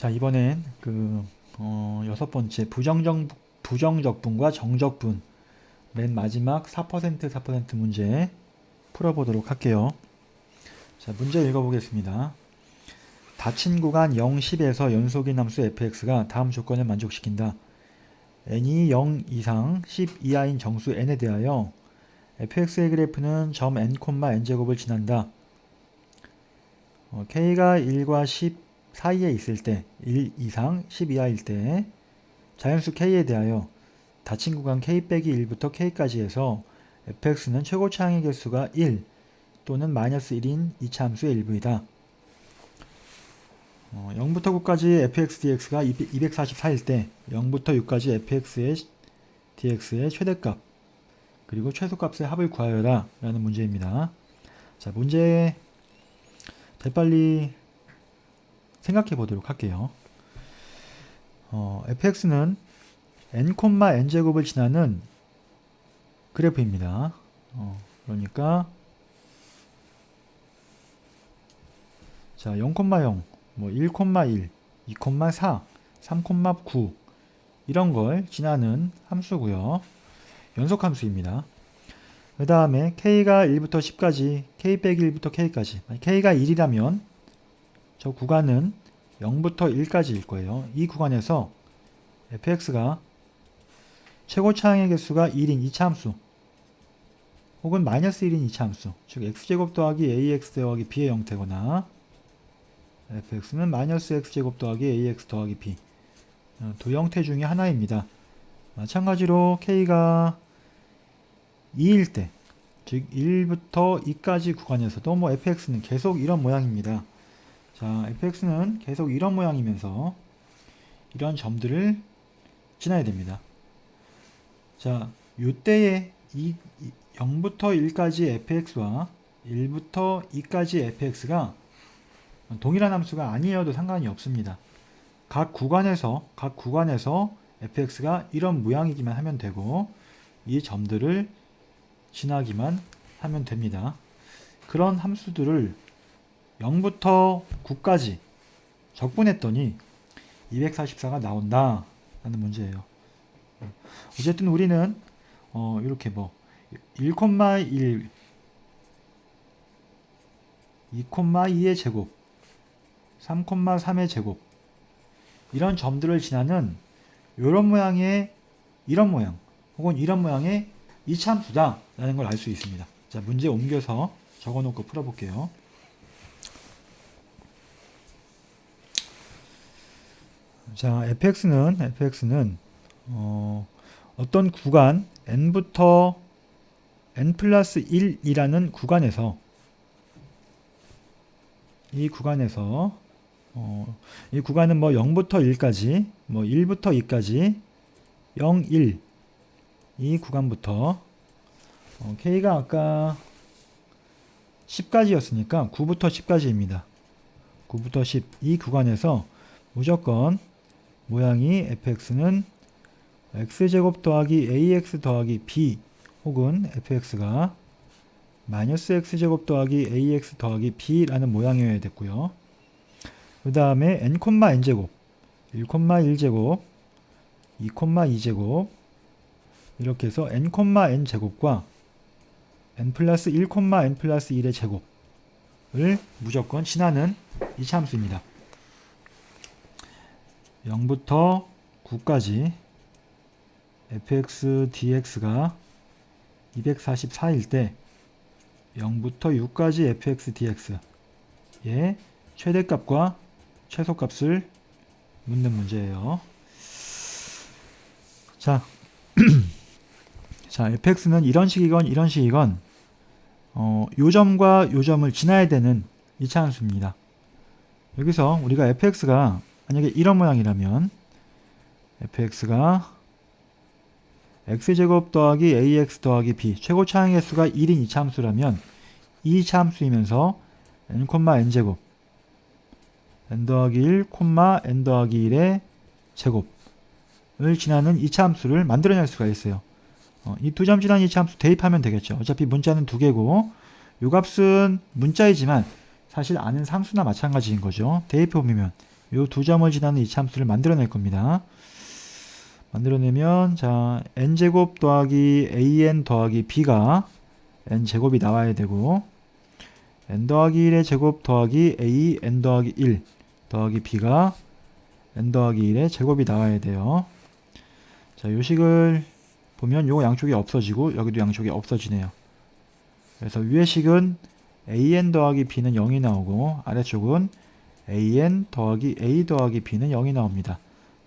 자, 이번엔 여섯 번째 부정적분과 정적분 맨 마지막 4% 문제 풀어보도록 할게요. 자, 문제 읽어보겠습니다. 닫힌 구간 0, 10에서 연속인 함수 fx가 다음 조건을 만족시킨다. n이 0 이상 10 이하인 정수 n에 대하여 fx의 그래프는 점 n, n제곱을 지난다. k가 1과 10 사이에 있을 때, 1 이상 10 이하일 때 자연수 k에 대하여 닫힌 구간 k-1부터 k까지 해서 fx는 최고 차항의 개수가 1 또는 마이너스 1인 이차함수의 일부이다. 0부터 9까지 fx dx가 244일 때 0부터 6까지 fx의 dx의 최대값 그리고 최소값의 합을 구하여라 라는 문제입니다. 자, 문제 대빨리 생각해 보도록 할게요. fx는 n, n제곱을 지나는 그래프입니다. 그러니까 자, 0, 0, 1, 2, 4, 3, 9 이런 걸 지나는 함수고요. 연속함수입니다. 그 다음에 k가 1부터 10까지, k-1부터 k까지 k가 1이라면 저 구간은 0부터 1까지일 거예요. 이 구간에서 fx가 최고 차항의 개수가 1인 이차함수 혹은 마이너스 1인 이차함수 즉 x제곱 더하기 ax 더하기 b의 형태거나 fx는 마이너스 x제곱 더하기 ax 더하기 b 두 형태 중에 하나입니다. 마찬가지로 k가 2일 때 즉 1부터 2까지 구간에서도 fx는 계속 이런 모양입니다. 자, fx는 계속 이런 모양이면서 이런 점들을 지나야 됩니다. 자, 요때에 0부터 1까지 fx와 1부터 2까지 fx가 동일한 함수가 아니어도 상관이 없습니다. 각 구간에서 fx가 이런 모양이기만 하면 되고 이 점들을 지나기만 하면 됩니다. 그런 함수들을 0부터 9까지 적분했더니 244가 나온다 라는 문제예요. 어쨌든 우리는 이렇게 1, 2,2의 제곱 3,3의 제곱 이런 점들을 지나는 이런 모양의 이런 모양 혹은 이런 모양의 이차함수다 라는 걸 알 수 있습니다. 자, 문제 옮겨서 적어놓고 풀어볼게요. 자, fx는 어떤 구간 n부터 n 플러스 1이라는 구간에서 이 구간은 0부터 1까지 1부터 2까지 0, 1 이 구간부터 k가 아까 10까지였으니까 9부터 10까지입니다. 9부터 10 이 구간에서 무조건 모양이 fx는 x제곱 더하기 ax 더하기 b 혹은 fx가 마이너스 x제곱 더하기 ax 더하기 b라는 모양이어야 됐고요. 그 다음에 n, n제곱 1, 1제곱 2, 2제곱 이렇게 해서 n, n제곱과 n 플러스 1, n 플러스 1의 제곱을 무조건 지나는 이차함수입니다. 0부터 9까지 fx dx가 244일 때 0부터 6까지 fx dx의 최대값과 최소값을 묻는 문제예요. 자, 자, fx는 이런 식이건 이런 식이건 요 점과 요 점을 지나야 되는 이차함수입니다. 여기서 우리가 fx가 만약에 이런 모양이라면 fx가 x제곱 더하기 ax 더하기 b 최고 차항의 수가 1인 이차함수라면 이 이차함수이면서 n, n제곱 n 더하기 1, n 더하기 1의 제곱을 지나는 이차함수를 만들어낼 수가 있어요. 이 두 점 지나는 이차함수 대입하면 되겠죠. 어차피 문자는 두 개고 요 값은 문자이지만 사실 아는 상수나 마찬가지인 거죠. 대입해보면 요 두 점을 지나는 이차함수를 만들어낼 겁니다. 만들어내면 자 n제곱 더하기 an 더하기 b가 n제곱이 나와야 되고 n 더하기 1의 제곱 더하기 a n 더하기 1 더하기 b가 n 더하기 1의 제곱이 나와야 돼요. 자, 요 식을 보면 요 양쪽이 없어지고 여기도 양쪽이 없어지네요. 그래서 위의 식은 an 더하기 b는 0이 나오고 아래쪽은 an 더하기 a 더하기 b는 0이 나옵니다.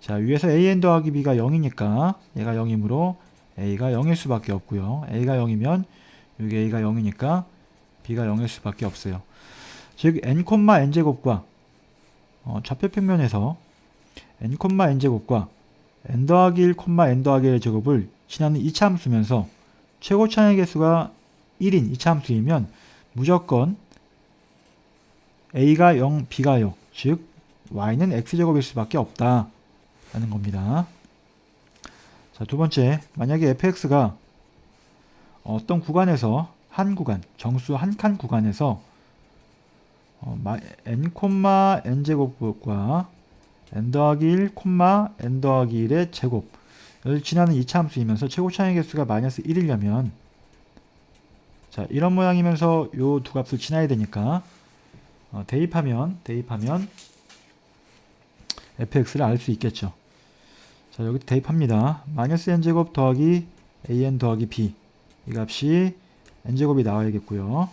자, 위에서 an 더하기 b가 0이니까 얘가 0이므로 a가 0일 수밖에 없고요. a가 0이면 여기 a가 0이니까 b가 0일 수밖에 없어요. 즉 n,n제곱과 좌표평면에서 n,n제곱과 n 더하기 1, n 더하기 1의 제곱을 지나는 이차함수면서 최고차의 개수가 1인 이차함수이면 무조건 a가 0, b가 0, 즉 y는 x제곱일 수밖에 없다 라는 겁니다. 자, 두 번째, 만약에 fx가 어떤 구간에서 한 구간, 정수 한 칸 구간에서 n,n제곱과 n 더하기 1, n 더하기 1의 제곱을 지나는 이차함수이면서 최고차의 개수가 마이너스 1이려면 자, 이런 모양이면서 요 두 값을 지나야 되니까 대입하면 fx를 알 수 있겠죠. 자, 여기 대입합니다. 마이너스 n제곱 더하기 an 더하기 b 이 값이 n제곱이 나와야겠고요.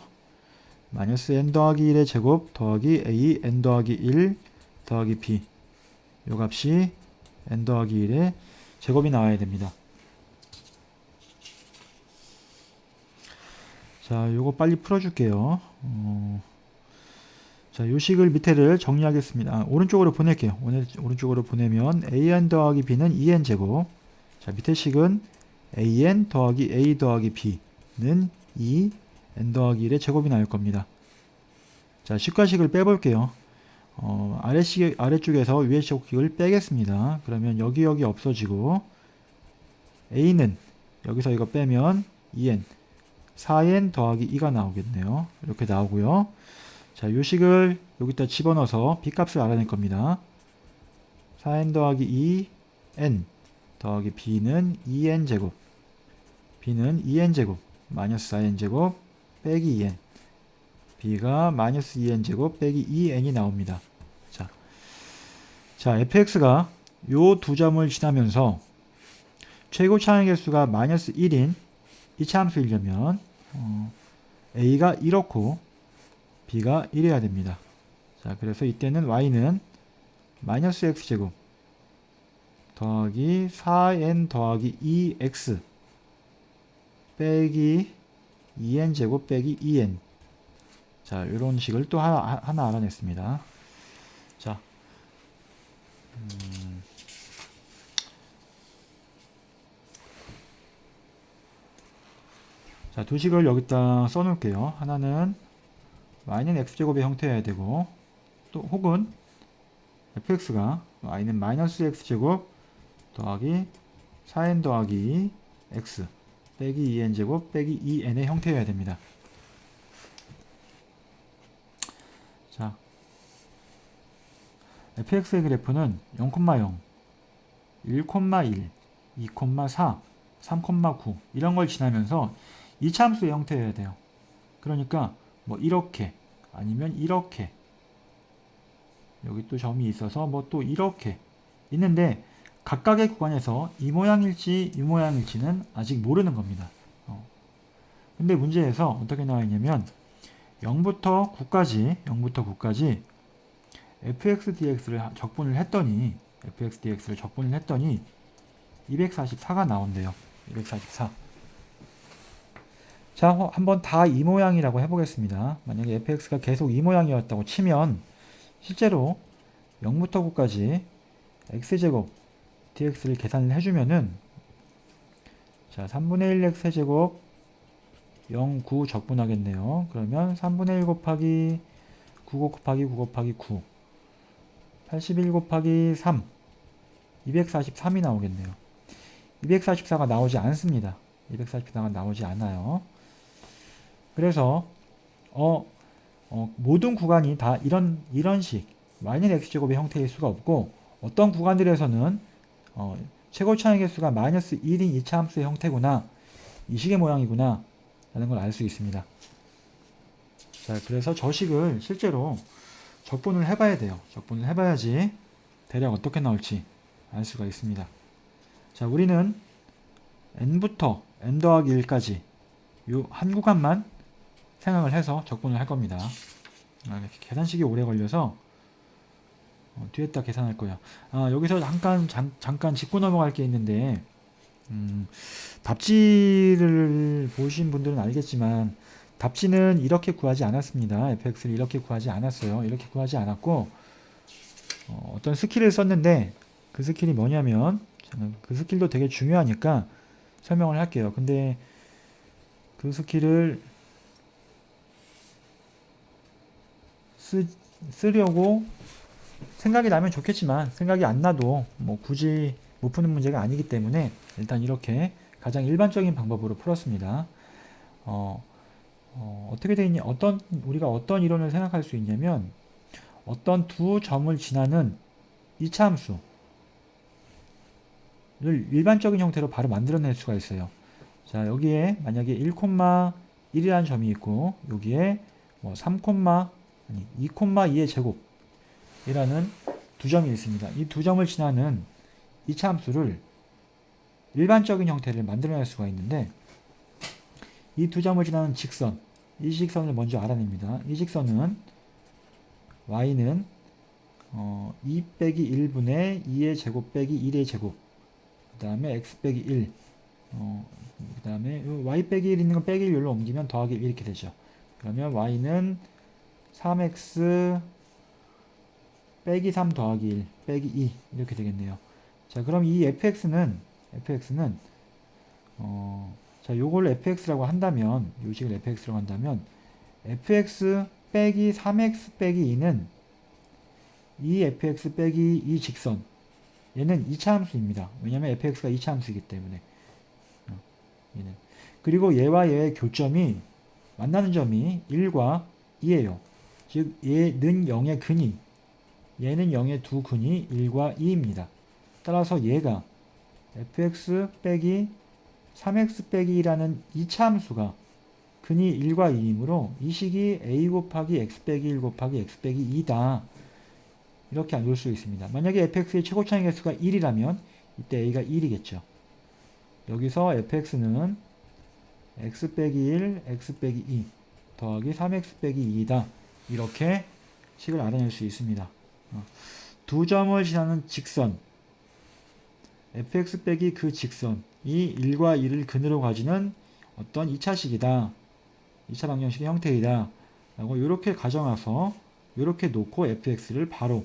마이너스 n 더하기 1의 제곱 더하기 a n 더하기 1 더하기 b 요 값이 n 더하기 1의 제곱이 나와야 됩니다. 자, 요거 빨리 풀어줄게요. 자, 요 식을 밑에를 정리하겠습니다. 오른쪽으로 보낼게요. 오른쪽으로 보내면 an 더하기 b는 2n제곱. 자, 밑에 식은 an 더하기 a 더하기 b는 2n 더하기 1의 제곱이 나올 겁니다. 자, 식과 식을 빼볼게요. 아래쪽에서 위의 식을 빼겠습니다. 그러면 여기 없어지고 a는 여기서 이거 빼면 2n 4n 더하기 2가 나오겠네요. 이렇게 나오고요. 자, 요 식을 여기다 집어넣어서 b값을 알아낼 겁니다. 4n 더하기 2n 더하기 b는 2n제곱 b는 2n제곱 마이너스 4n제곱 빼기 2n b가 마이너스 2n제곱 빼기 2n이 나옵니다. 자, fx가 요 두 점을 지나면서 최고차의 개수가 마이너스 1인 이차함수이려면 a가 이렇고 b가 1이어야 됩니다. 자, 그래서 이때는 y는 마이너스 x제곱 더하기 4n 더하기 2x 빼기 2n제곱 빼기 2n 자, 이런 식을 또 하나 알아냈습니다. 자, 자, 두 식을 여기다 써놓을게요. 하나는 y는 x제곱의 형태여야 되고 또 혹은 fx가 y는 마이너스 x제곱 더하기 4n 더하기 x 빼기 2n제곱 빼기 2n의 형태여야 됩니다. 자, fx의 그래프는 0,0, 1,1, 2,4, 3,9 이런 걸 지나면서 이차함수의 형태여야 돼요. 그러니까 뭐 이렇게 아니면 이렇게 여기 또 점이 있어서 뭐 또 이렇게 있는데 각각의 구간에서 이 모양일지 이 모양일지는 아직 모르는 겁니다. 근데 문제에서 어떻게 나와 있냐면 0부터 9까지 fx dx를 적분을 했더니 244가 나온대요. 244. 자, 한번 다 이 모양이라고 해보겠습니다. 만약에 fx가 계속 이 모양이었다고 치면 실제로 0부터 9까지 x제곱 dx를 계산을 해주면은 자, 3분의 1 x 세제곱 0, 9 적분하겠네요. 그러면 3분의 1 곱하기 9 곱하기 9 곱하기 9 81 곱하기 3 243이 나오겠네요. 244가 나오지 않습니다. 244가 나오지 않아요. 그래서 모든 구간이 다 이런 식 y는 x제곱의 형태일 수가 없고, 어떤 구간들에서는 최고 차항의 개수가 마이너스 1인 이차함수의 형태구나, 이 식의 모양이구나 라는 걸 알 수 있습니다. 자, 그래서 저 식을 실제로 적분을 해봐야 돼요. 적분을 해봐야지 대략 어떻게 나올지 알 수가 있습니다. 자, 우리는 n부터 n 더하기 1까지 요 한 구간만 생각을 해서 적분을 할 겁니다. 이렇게 계산식이 오래 걸려서 뒤에다 계산할 거예요. 여기서 잠깐 짚고 넘어갈 게 있는데, 답지를 보신 분들은 알겠지만 답지는 이렇게 구하지 않았습니다. fx를 이렇게 구하지 않았어요. 이렇게 구하지 않았고, 어떤 스킬을 썼는데, 그 스킬이 뭐냐면, 그 스킬도 되게 중요하니까 설명을 할게요. 근데 그 스킬을 쓰려고 생각이 나면 좋겠지만, 생각이 안 나도 뭐 굳이 못 푸는 문제가 아니기 때문에 일단 이렇게 가장 일반적인 방법으로 풀었습니다. 어떻게 되어 있냐, 우리가 어떤 이론을 생각할 수 있냐면, 어떤 두 점을 지나는 이차함수를 일반적인 형태로 바로 만들어낼 수가 있어요. 자, 여기에 만약에 1,1이라는 점이 있고, 여기에 뭐 2,2의 제곱이라는 두 점이 있습니다. 이 두 점을 지나는 이차함수를 일반적인 형태를 만들어낼 수가 있는데, 이 두 점을 지나는 직선, 이 직선을 먼저 알아냅니다. 이 직선은 y는 2 빼기 1분의 2의 제곱 빼기 1의 제곱, 그 다음에 x 빼기 1, 그 다음에 y 빼기 1 있는 건 빼기 1로 옮기면 더하기 1 이렇게 되죠. 그러면 y는 3x 빼기 3 더하기 1 빼기 2 이렇게 되겠네요. 자, 그럼 이 fx는 자, 요걸 fx라고 한다면, 요 식을 fx라고 한다면, fx 빼기 3x 빼기 2는 이 fx 빼기 이 직선, 얘는 2차 함수입니다. 왜냐면 fx가 2차 함수이기 때문에. 얘는. 그리고 얘와 얘의 교점이, 만나는 점이 1과 2예요. 즉 얘는 0의 근이, 얘는 0의 두 근이 1과 2입니다. 따라서 얘가 fx 빼기 3x 빼기 2라는 2차 함수가 근이 1과 2이므로 이 식이 a 곱하기 x 빼기 1 곱하기 x 빼기 2다. 이렇게 볼 수 있습니다. 만약에 fx의 최고차항 개수가 1이라면 이때 a가 1이겠죠. 여기서 fx는 x 빼기 1, x 빼기 2 더하기 3x 빼기 2이다. 이렇게 식을 알아낼 수 있습니다. 두 점을 지나는 직선, fx 빼기 그 직선이 1과 2를 근으로 가지는 어떤 2차식이다. 2차 방정식의 형태이다. 라고 이렇게 가정해서 이렇게 놓고 fx를 바로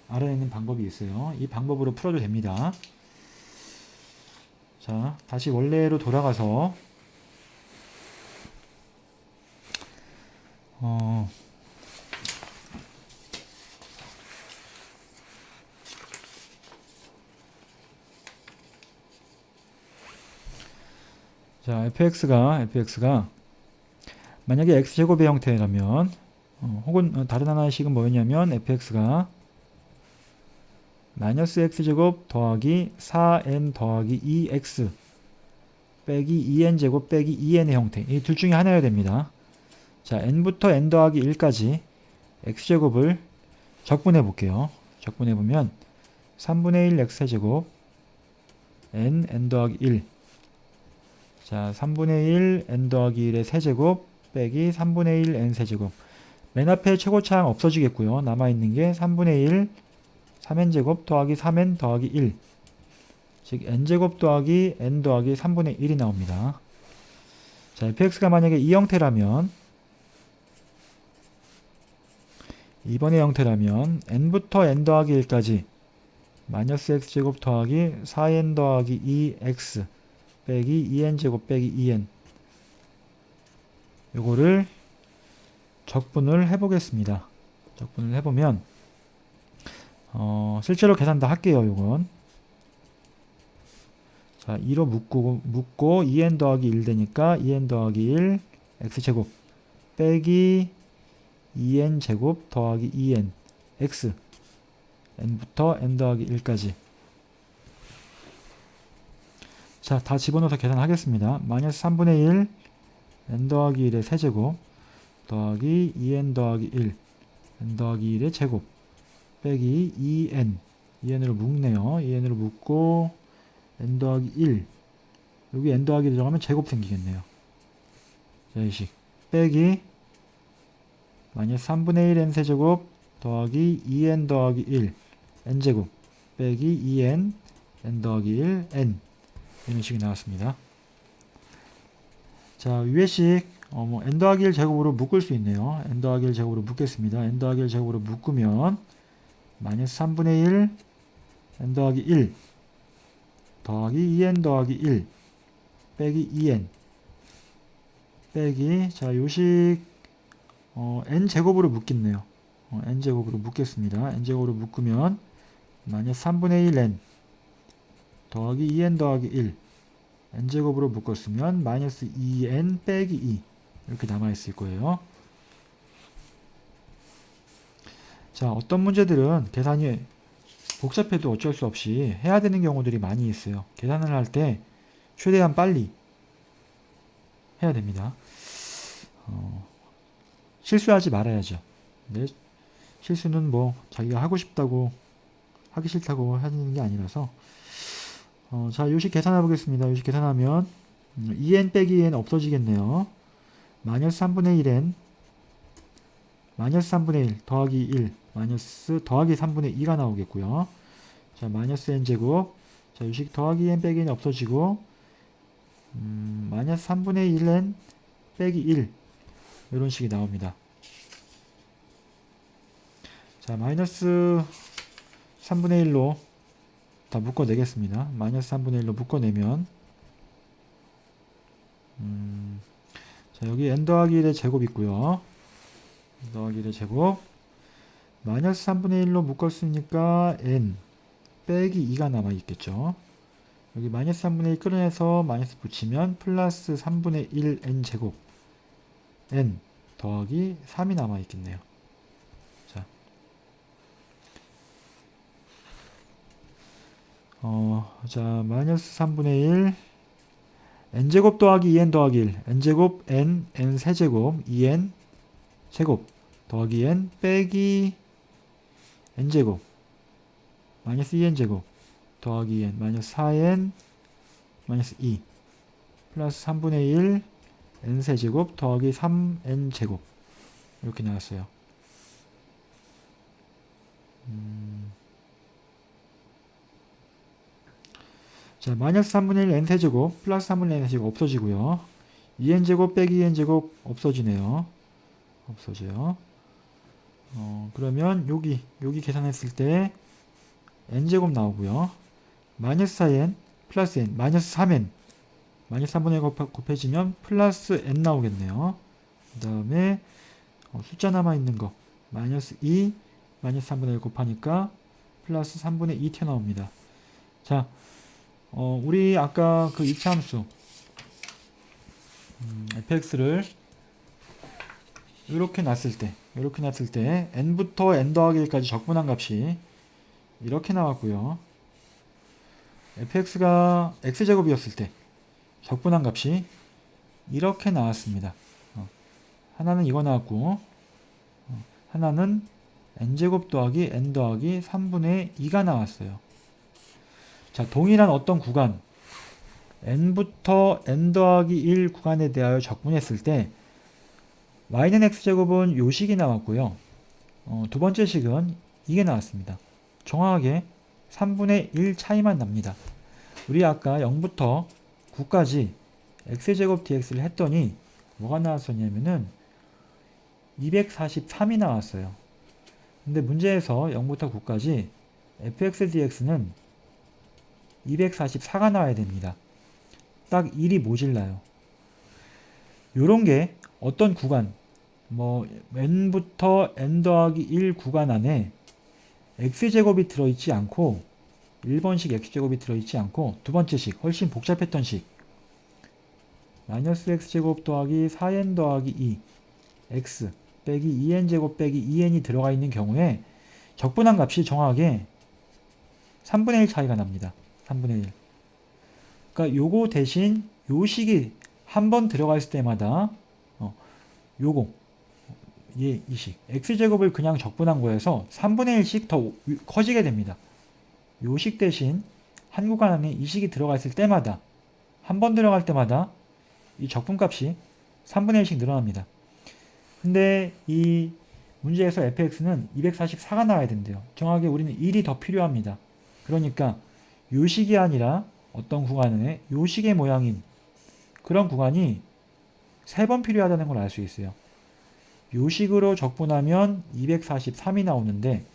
알아내는 방법이 있어요. 이 방법으로 풀어도 됩니다. 자, 다시 원래로 돌아가서 자, fx가 만약에 x제곱의 형태라면, 혹은 다른 하나의 식은 뭐였냐면, fx가 마이너스 x제곱 더하기 4n 더하기 2x 빼기 2n제곱 빼기 2n의 형태, 이 둘 중에 하나여야 됩니다. 자, n부터 n 더하기 1까지 x제곱을 적분해 볼게요. 적분해 보면 3분의 1 x제곱 n 더하기 1, 자, 3분의 1 n 더하기 1의 세제곱 빼기 3분의 1 n 세제곱, 맨 앞에 최고차항 없어지겠고요. 남아있는 게 3분의 1 3n제곱 더하기 3n 더하기 1, 즉 n제곱 더하기 n 더하기 3분의 1이 나옵니다. 자, fx가 만약에 이 형태라면, 이번의 형태라면 n부터 n 더하기 1까지 마이너스 x제곱 더하기 4n 더하기 2x 빼기 2n제곱 빼기 2n, 요거를 적분을 해보겠습니다. 적분을 해보면 실제로 계산 다 할게요. 요건 자, 2로 묶고 2n 더하기 1 되니까 2n 더하기 1 x제곱 빼기 2n 제곱 더하기 2n x n부터 n 더하기 1까지. 자, 다 집어넣어서 계산하겠습니다. 마이너스 3분의 1 n 더하기 1의 세제곱 더하기 2n 더하기 1 n 더하기 1의 제곱 빼기 2n으로 묶네요. 2n으로 묶고 n 더하기 1 여기 n 더하기 1 들어가면 제곱 생기겠네요. 자, 이식 빼기 마이너스 3분의 1 n 세제곱 더하기 2n 더하기 1 n제곱 빼기 2n n 더하기 1 n 이런 식이 나왔습니다. 자, 위의 식 n 더하기 1 제곱으로 묶을 수 있네요. n 더하기 1 제곱으로 묶겠습니다. n 더하기 1 제곱으로 묶으면 마이너스 3분의 1 n 더하기 1 더하기 2n 더하기 1 빼기 2n 빼기 자, 요식 n제곱으로 묶겠네요. n제곱으로 묶겠습니다. n제곱으로 묶으면 마이너스 3분의 1 n 더하기 2n 더하기 1 n제곱으로 묶었으면 마이너스 2n 빼기 2 이렇게 남아있을 거예요. 자, 어떤 문제들은 계산이 복잡해도 어쩔 수 없이 해야 되는 경우들이 많이 있어요. 계산을 할 때 최대한 빨리 해야 됩니다. 실수하지 말아야죠. 근데 실수는 뭐 자기가 하고 싶다고 하기 싫다고 하는 게 아니라서 자, 요식 계산해 보겠습니다. 요식 계산하면 2n 빼기 2n 없어지겠네요. 마이너스 3분의 1n 마이너스 3분의 1 더하기 1 마이너스 더하기 3분의 2가 나오겠고요. 자, 마이너스 n제곱 자, 요식 더하기 n 빼기 n 없어지고 마이너스 3분의 1n 빼기 1 이런 식이 나옵니다. 자, 마이너스 3분의 1로 다 묶어내겠습니다. 마이너스 3분의 1로 묶어내면 자, 여기 n 더하기 1의 제곱 있고요. n 더하기 1의 제곱 마이너스 3분의 1로 묶었으니까 n 빼기 2가 남아있겠죠. 여기 마이너스 3분의 1 끌어내서 마이너스 붙이면 플러스 3분의 1 n 제곱 n 더하기 3이 남아있겠네요. 자, 자, 마이너스 3분의 1 n제곱 더하기 2n 더하기 1 n제곱 n 세제곱 2n 제곱 더하기 n 빼기 n제곱 마이너스 2n제곱 더하기 n 마이너스 4n 마이너스 2 플러스 3분의 1 n세제곱 더하기 3n제곱 이렇게 나왔어요. 자, 마이너스 3분의 1 n세제곱 플러스 3분의 1 n세제곱 없어지고요. 2n제곱 빼기 2n제곱 없어지네요. 없어져요. 그러면 여기 계산했을 때 n제곱 나오고요. 마이너스 4n 플러스 n 마이너스 3n 마이너스 3분의 1 곱해지면 플러스 n 나오겠네요. 그 다음에 숫자 남아있는 거 마이너스 2 마이너스 3분의 1 곱하니까 플러스 3분의 2 튀어나옵니다. 자, 우리 아까 그 이차함수 fx를 이렇게 놨을 때 n부터 n 더하기 1까지 적분한 값이 이렇게 나왔고요. fx가 x제곱이었을 때 적분한 값이 이렇게 나왔습니다. 하나는 이거 나왔고 하나는 n제곱 더하기 n 더하기 3분의 2가 나왔어요. 자, 동일한 어떤 구간 n부터 n 더하기 1 구간에 대하여 적분했을 때 y는 x제곱은 요 식이 나왔고요. 두 번째 식은 이게 나왔습니다. 정확하게 3분의 1 차이만 납니다. 우리 아까 0부터 9까지 x제곱 dx를 했더니 뭐가 나왔었냐면은 243이 나왔어요. 근데 문제에서 0부터 9까지 fx dx는 244가 나와야 됩니다. 딱 1이 모질라요. 요런 게 어떤 구간 뭐 n부터 n 더하기 1 구간 안에 x제곱이 들어있지 않고 1번식 x제곱이 들어있지 않고 두 번째 식 훨씬 복잡했던 식 마이너스 x제곱 더하기 4n 더하기 2 x 빼기 2n제곱 빼기 2n이 들어가 있는 경우에 적분한 값이 정확하게 3분의 1 차이가 납니다. 3분의 1. 그러니까 요거 대신 요 식이 한 번 들어가 있을 때마다 요거 이 식 x제곱을 그냥 적분한 거에서 3분의 1씩 더 커지게 됩니다. 요 식 대신 한 구간 안에 이 식이 들어가 있을 때마다 한 번 들어갈 때마다 이 적분값이 3분의 1씩 늘어납니다. 근데 이 문제에서 fx는 244가 나와야 된대요. 정확하게 우리는 1이 더 필요합니다. 그러니까 요 식이 아니라 어떤 구간에 요 식의 모양인 그런 구간이 3번 필요하다는 걸 알 수 있어요. 요 식으로 적분하면 243이 나오는데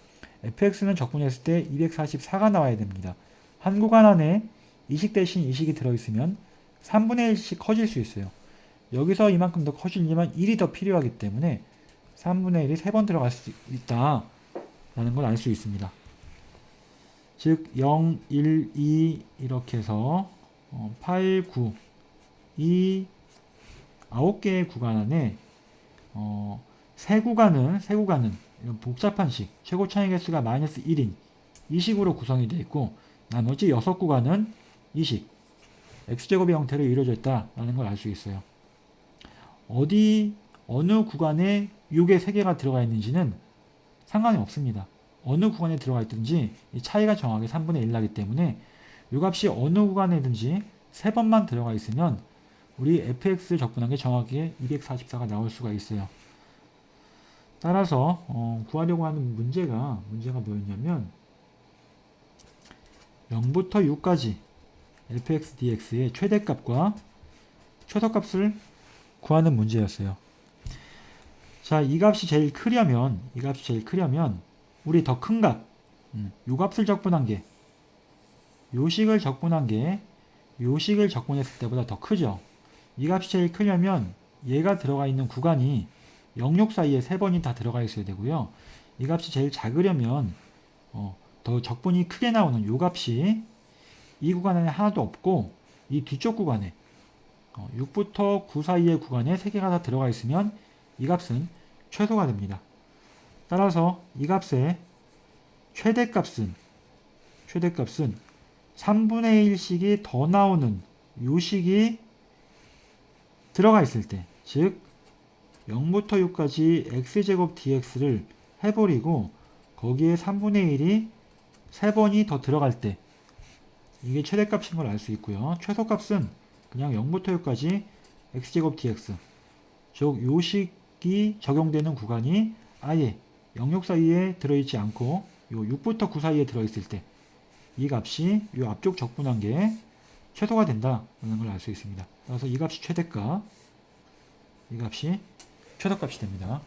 fx는 적분했을 때 244가 나와야 됩니다. 한 구간 안에 이 식 대신 이 식이 들어있으면 3분의 1씩 커질 수 있어요. 여기서 이만큼 더 커지려면 1이 더 필요하기 때문에 3분의 1이 3번 들어갈 수 있다 라는 걸 알 수 있습니다. 즉 0, 1, 2 이렇게 해서 8, 9 이 9개의 구간 안에 세 구간은 이런 복잡한 식 최고 차이 개수가 마이너스 1인 이 식으로 구성이 되어 있고 나머지 6구간은 이 식 x제곱의 형태로 이루어져 있다라는 걸 알 수 있어요. 어느 구간에 요게 3개가 들어가 있는지는 상관이 없습니다. 어느 구간에 들어가 있든지 이 차이가 정확하게 3분의 1 나기 때문에 요 값이 어느 구간에든지 3번만 들어가 있으면 우리 fx 적분한 게 정확하게 244가 나올 수가 있어요. 따라서 구하려고 하는 문제가 뭐였냐면 0부터 6까지 fx dx의 최대값과 최소값을 구하는 문제였어요. 자, 이 값이 제일 크려면 우리 더 큰 값, 요 값을 적분한 게 요 식을 적분한 게 요 식을 적분했을 때보다 더 크죠. 이 값이 제일 크려면 얘가 들어가 있는 구간이 0, 6 사이에 3번이 다 들어가 있어야 되고요. 이 값이 제일 작으려면 더 적분이 크게 나오는 요 값이 이 구간 안에 하나도 없고 이 뒤쪽 구간에 6부터 9 사이의 구간에 3개가 다 들어가 있으면 이 값은 최소가 됩니다. 따라서 이 값의 최대값은 3분의 1씩이 더 나오는 요 식이 들어가 있을 때, 즉 0부터 6까지 x제곱 dx를 해버리고 거기에 3분의 1이 3번이 더 들어갈 때 이게 최대값인 걸 알 수 있고요. 최소값은 그냥 0부터 6까지 x제곱 dx 즉 요식이 적용되는 구간이 아예 0, 6 사이에 들어있지 않고 요 6부터 9 사이에 들어있을 때 이 값이 요 앞쪽 적분한 게 최소가 된다는 걸 알 수 있습니다. 그래서 이 값이 최대값, 이 값이 최소값이 됩니다.